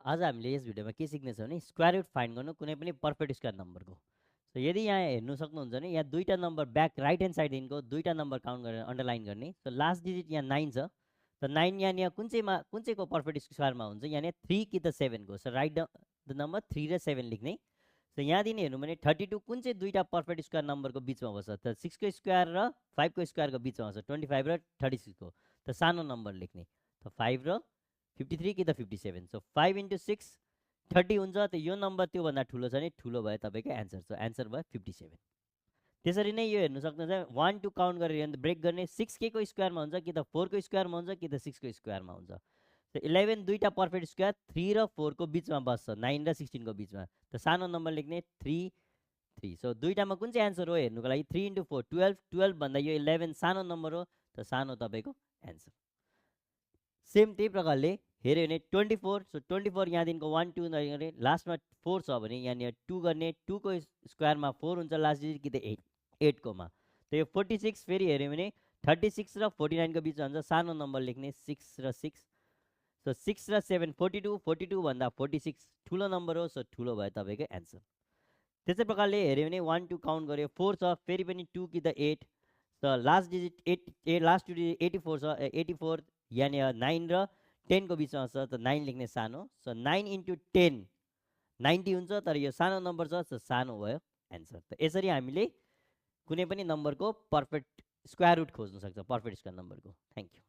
आज हामीले यस भिडियोमा के सिक्नेछौँ भने स्क्वायर रुट फाइन्ड गर्नु कुनै पनि पर्फेक्ट स्क्वायर नम्बरको। सो यदि यहाँ हेर्नु सक्नुहुन्छ भने यहाँ दुईटा नम्बर ब्याक राइट ह्यान्ड साइडदेखिको दुईटा नम्बर काउन्ट गरेर अन्डरलाइन गर्ने। सो लास्ट डिजिट यहाँ 9 छ। त 9 यहाँ कुन चाहिँको पर्फेक्ट स्क्वायरमा हुन्छ, यहाँ 3 कि त 7 को। सो राइट द नम्बर 3 र 7 लेख्ने। सो यहाँदेखि हेर्नु भने 32 कुन चाहिँ दुईटा पर्फेक्ट स्क्वायर नम्बरको बिचमा बस्छ, त 6 को स्क्वायर र 5 को स्क्वायरको बिचमा बस्छ, 25 र 36 को। त सानो नम्बर लेख्ने। त 5 र 53 कि त 57। सो 5 into 6 30 हुन्छ। त यो नम्बर त्योभन्दा ठुलो छ भने ठुलो भयो तपाईँको एन्सर। सो एन्सर भयो 57। त्यसरी नै यो हेर्नु सक्नुहुन्छ 1 2 काउन्ट गरेर ब्रेक गर्ने। 6 के को स्क्वायरमा हुन्छ कि त 4 को स्क्वायरमा हुन्छ कि त 6 को स्क्वायरमा हुन्छ। त 11 दुईटा पर्फेक्ट स्क्वायर 3 र 4 को बिचमा बस्छ, 9 र 16 को बिचमा। त सानो नम्बर लेख्ने 3 3। सो दुईटामा कुन चाहिँ एन्सर हो हेर्नुको लागि 3 into 4 12, 12 भन्दा यो 11 सानो नम्बर हो। त सानो तपाईँको एन्सर। सेम त्यही प्रकारले हेऱ्यो भने 24। सो 24 यहाँदेखिको 1 2 गर्ने, लास्टमा 4 छ भने यहाँनिर 2 गर्ने। 2 को स्क्वायरमा 4 हुन्छ लास्ट डिजिट कि त 8 कोमा। त यो 46 फेरि हेऱ्यो भने 36 र 49 को बिचमा हुन्छ, सानो नम्बर लेख्ने 6 र 6। सो 6 र 7 42, 42 भन्दा 46 ठुलो नम्बर हो। सो ठुलो भयो तपाईँको एन्सर। त्यस्तै प्रकारले हेऱ्यो भने 1 2 काउन्ट गऱ्यो 4 छ, फेरि पनि 2 कि त 8। त last digit 8 last two digit 84 छ। 84 यहाँनिर 9 र 10 को बिचमा छ। त 9 लेख्ने सानो। सो 9 into 10 90 हुन्छ, तर यो सानो नम्बर छ। सो सानो भयो एन्सर। त यसरी हामीले कुनै पनि नम्बरको पर्फेक्ट स्क्वायर रुट खोज्न सक्छ, पर्फेक्ट स्क्वायर नम्बरको। Thank you.